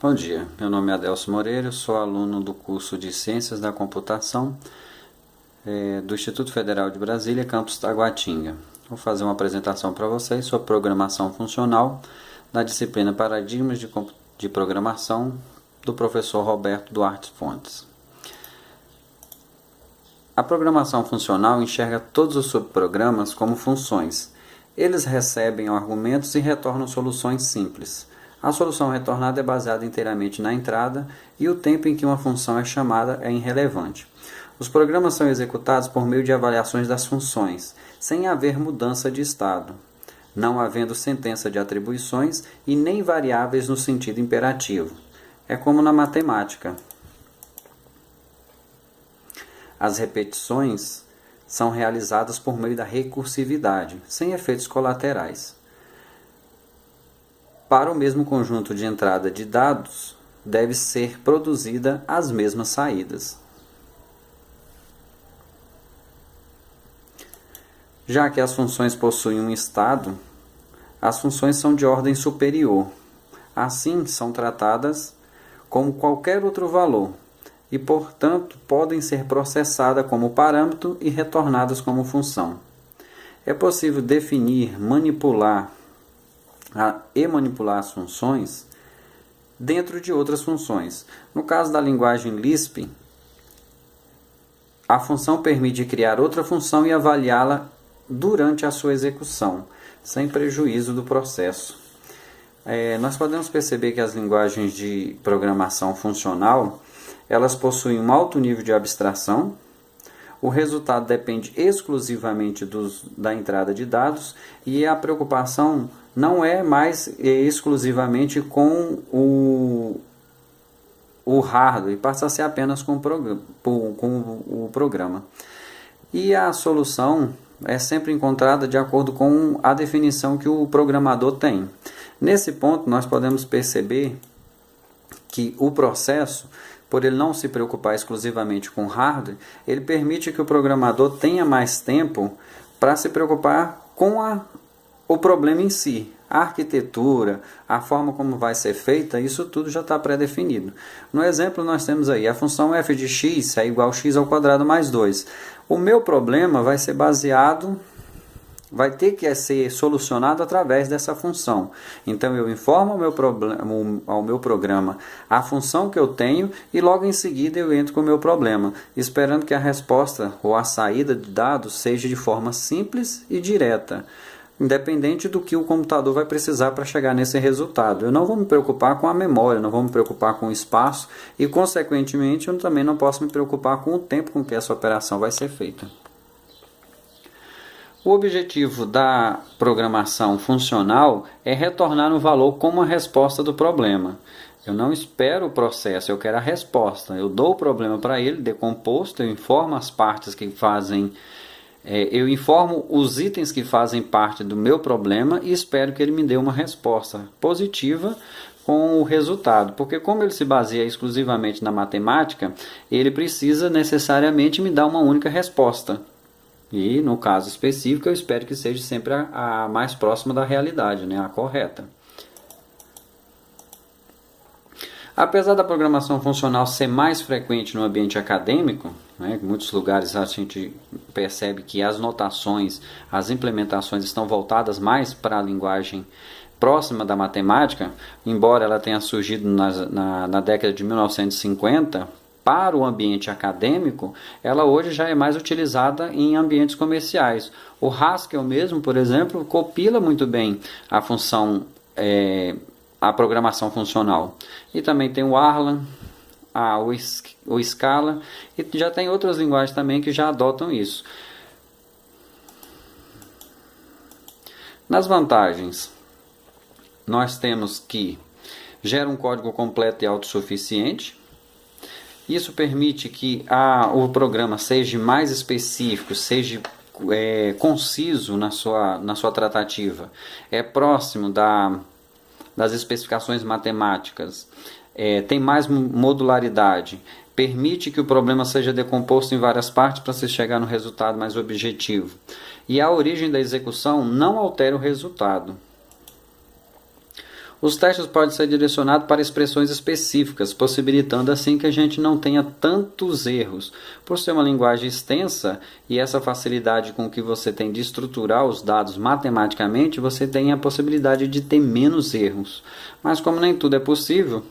Bom dia, meu nome é Adelso Moreira, sou aluno do curso de Ciências da Computação do Instituto Federal de Brasília, campus Taguatinga. Vou fazer uma apresentação para vocês sobre programação funcional na disciplina Paradigmas de Programação do professor Roberto Duarte Fontes. A programação funcional enxerga todos os subprogramas como funções. Eles recebem argumentos e retornam soluções simples. A solução retornada é baseada inteiramente na entrada e o tempo em que uma função é chamada é irrelevante. Os programas são executados por meio de avaliações das funções, sem haver mudança de estado, não havendo sentença de atribuições e nem variáveis no sentido imperativo. É como na matemática. As repetições são realizadas por meio da recursividade, sem efeitos colaterais. Para o mesmo conjunto de entrada de dados, deve ser produzida as mesmas saídas. Já que as funções possuem um estado, as funções são de ordem superior. Assim, são tratadas como qualquer outro valor e, portanto, podem ser processadas como parâmetro e retornadas como função. É possível definir, manipular as funções dentro de outras funções. No caso da linguagem Lisp, a função permite criar outra função e avaliá-la durante a sua execução, sem prejuízo do processo. Nós podemos perceber que as linguagens de programação funcional, elas possuem um alto nível de abstração. O resultado depende exclusivamente da entrada de dados e a preocupação não é mais exclusivamente com o hardware, passa a ser apenas com o programa. E a solução é sempre encontrada de acordo com a definição que o programador tem. Nesse ponto, nós podemos perceber que o processo, por ele não se preocupar exclusivamente com hardware, ele permite que o programador tenha mais tempo para se preocupar com o problema em si. A arquitetura, a forma como vai ser feita, isso tudo já está pré-definido. No exemplo, nós temos aí a função f de x é igual a x² mais 2. O meu problema vai ser baseado, vai ter que ser solucionado através dessa função. Então, eu informo ao meu programa a função que eu tenho e logo em seguida eu entro com o meu problema, esperando que a resposta ou a saída de dados seja de forma simples e direta, independente do que o computador vai precisar para chegar nesse resultado. Eu não vou me preocupar com a memória, não vou me preocupar com o espaço e, consequentemente, eu também não posso me preocupar com o tempo com que essa operação vai ser feita. O objetivo da programação funcional é retornar um valor como a resposta do problema. Eu não espero o processo, eu quero a resposta. Eu dou o problema para ele, decomposto, eu informo as partes que fazem... eu informo os itens que fazem parte do meu problema e espero que ele me dê uma resposta positiva com o resultado. Porque como ele se baseia exclusivamente na matemática, ele precisa necessariamente me dar uma única resposta. E, no caso específico, eu espero que seja sempre a mais próxima da realidade, né? A correta. Apesar da programação funcional ser mais frequente no ambiente acadêmico, né, em muitos lugares a gente percebe que as notações, as implementações estão voltadas mais para a linguagem próxima da matemática, embora ela tenha surgido na década de 1950, para o ambiente acadêmico, ela hoje já é mais utilizada em ambientes comerciais. O Haskell mesmo, por exemplo, compila muito bem a função, a programação funcional. E também tem o Arlan, o Scala, e já tem outras linguagens também que já adotam isso. Nas vantagens, nós temos que gera um código completo e autossuficiente. Isso permite que o programa seja mais específico, seja conciso na sua tratativa, é próximo das especificações matemáticas, tem mais modularidade, permite que o problema seja decomposto em várias partes para se chegar no resultado mais objetivo. E a origem da execução não altera o resultado. Os testes podem ser direcionados para expressões específicas, possibilitando assim que a gente não tenha tantos erros. Por ser uma linguagem extensa e essa facilidade com que você tem de estruturar os dados matematicamente, você tem a possibilidade de ter menos erros. Mas como nem tudo é possível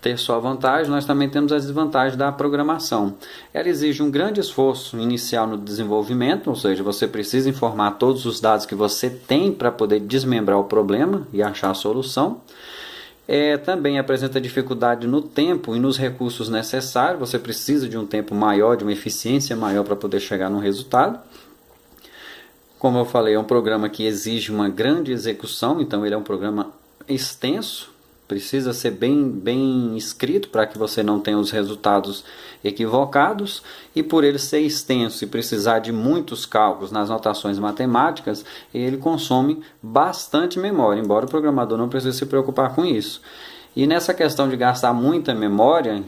ter só vantagem, nós também temos as desvantagens da programação. Ela exige um grande esforço inicial no desenvolvimento, ou seja, você precisa informar todos os dados que você tem para poder desmembrar o problema e achar a solução. Também apresenta dificuldade no tempo e nos recursos necessários, você precisa de um tempo maior, de uma eficiência maior para poder chegar no resultado. Como eu falei, é um programa que exige uma grande execução, então ele é um programa extenso, precisa ser bem escrito para que você não tenha os resultados equivocados, e por ele ser extenso e precisar de muitos cálculos nas notações matemáticas, ele consome bastante memória, embora o programador não precise se preocupar com isso. E nessa questão de gastar muita memória,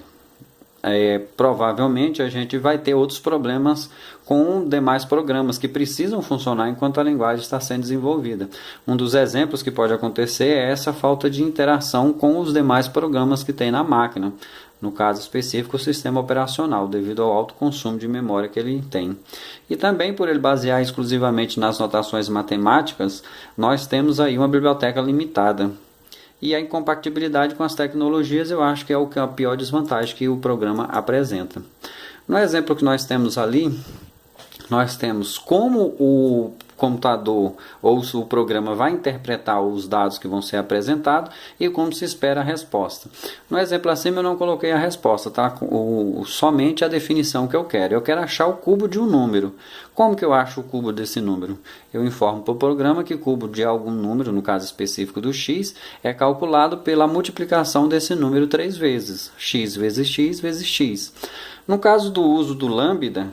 provavelmente a gente vai ter outros problemas com demais programas que precisam funcionar enquanto a linguagem está sendo desenvolvida. Um dos exemplos que pode acontecer é essa falta de interação com os demais programas que tem na máquina, no caso específico o sistema operacional, devido ao alto consumo de memória que ele tem. E também por ele basear exclusivamente nas notações matemáticas, nós temos aí uma biblioteca limitada. E a incompatibilidade com as tecnologias eu acho que é a pior desvantagem que o programa apresenta. No exemplo que nós temos ali, nós temos como o computador ou o programa vai interpretar os dados que vão ser apresentados e como se espera a resposta. No exemplo acima eu não coloquei a resposta, tá? Somente a definição que eu quero. Eu quero achar o cubo de um número. Como que eu acho o cubo desse número? Eu informo para o programa que o cubo de algum número, no caso específico do x, é calculado pela multiplicação desse número 3 vezes. X vezes x vezes x. No caso do uso do lambda,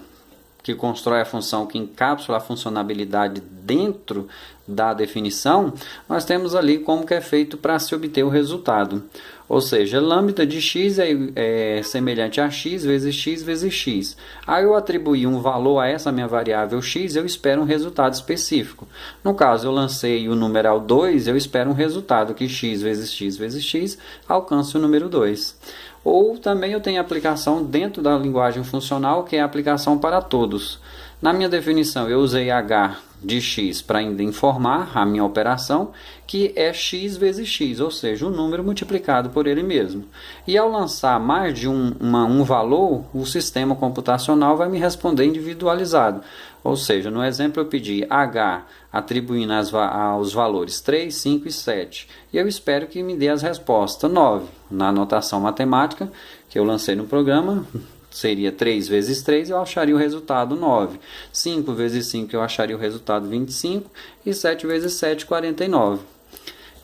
que constrói a função que encapsula a funcionalidade dentro da definição, nós temos ali como que é feito para se obter o resultado. Ou seja, lambda de x é semelhante a x vezes x vezes x. Aí eu atribuir um valor a essa minha variável x, eu espero um resultado específico. No caso, eu lancei o numeral 2, eu espero um resultado que x vezes x vezes x alcance o número 2. Ou também eu tenho a aplicação dentro da linguagem funcional, que é a aplicação para todos. Na minha definição, eu usei h de x para ainda informar a minha operação, que é x vezes x, ou seja, o número multiplicado por ele mesmo. E ao lançar mais de um valor, o sistema computacional vai me responder individualizado. Ou seja, no exemplo eu pedi h atribuindo aos valores 3, 5 e 7. E eu espero que me dê as respostas 9. Na notação matemática que eu lancei no programa, seria 3 vezes 3, eu acharia o resultado 9. 5 vezes 5, eu acharia o resultado 25. E 7 vezes 7, 49.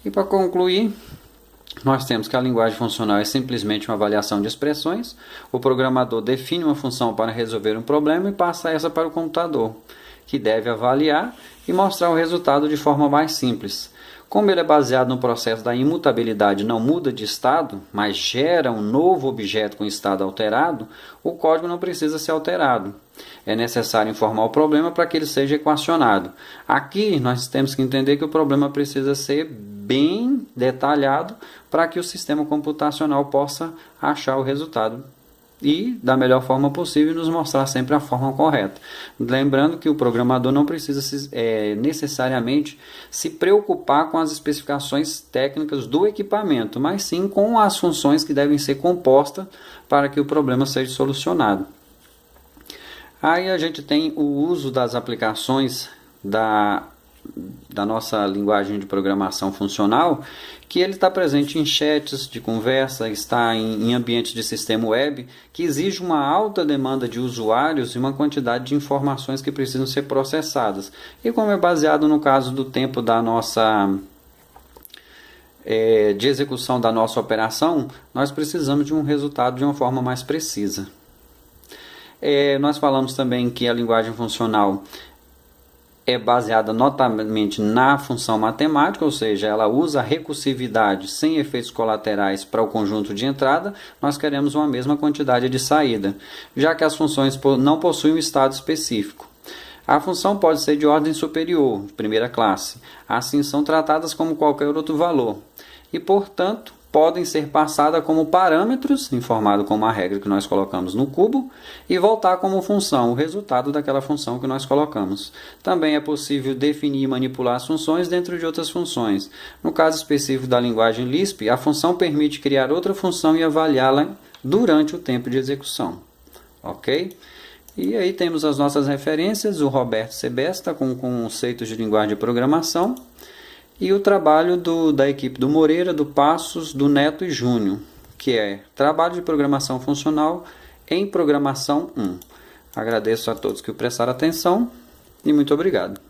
E para concluir, nós temos que a linguagem funcional é simplesmente uma avaliação de expressões. O programador define uma função para resolver um problema e passa essa para o computador, que deve avaliar e mostrar o resultado de forma mais simples. Como ele é baseado no processo da imutabilidade, não muda de estado, mas gera um novo objeto com estado alterado, o código não precisa ser alterado. É necessário informar o problema para que ele seja equacionado. Aqui nós temos que entender que o problema precisa ser bem detalhado para que o sistema computacional possa achar o resultado e, da melhor forma possível, nos mostrar sempre a forma correta. Lembrando que o programador não precisa necessariamente se preocupar com as especificações técnicas do equipamento, mas sim com as funções que devem ser compostas para que o problema seja solucionado. Aí a gente tem o uso das aplicações da nossa linguagem de programação funcional, que ele está presente em chats de conversa, está em ambientes de sistema web, que exige uma alta demanda de usuários e uma quantidade de informações que precisam ser processadas. E como é baseado no caso do tempo da nossa de execução da nossa operação, nós precisamos de um resultado de uma forma mais precisa. Nós falamos também que a linguagem funcional é baseada notavelmente na função matemática, ou seja, ela usa a recursividade sem efeitos colaterais para o conjunto de entrada, nós queremos uma mesma quantidade de saída, já que as funções não possuem um estado específico. A função pode ser de ordem superior, primeira classe, assim são tratadas como qualquer outro valor. e, portanto, podem ser passadas como parâmetros, informado como a regra que nós colocamos no cubo, e voltar como função, o resultado daquela função que nós colocamos. Também é possível definir e manipular as funções dentro de outras funções. No caso específico da linguagem Lisp, a função permite criar outra função e avaliá-la durante o tempo de execução. Ok? E aí temos as nossas referências, o Roberto Sebesta com conceitos de linguagem de programação, e o trabalho da equipe do Moreira, do Passos, do Neto e Júnior, que é trabalho de programação funcional em programação 1. Agradeço a todos que prestaram atenção e muito obrigado.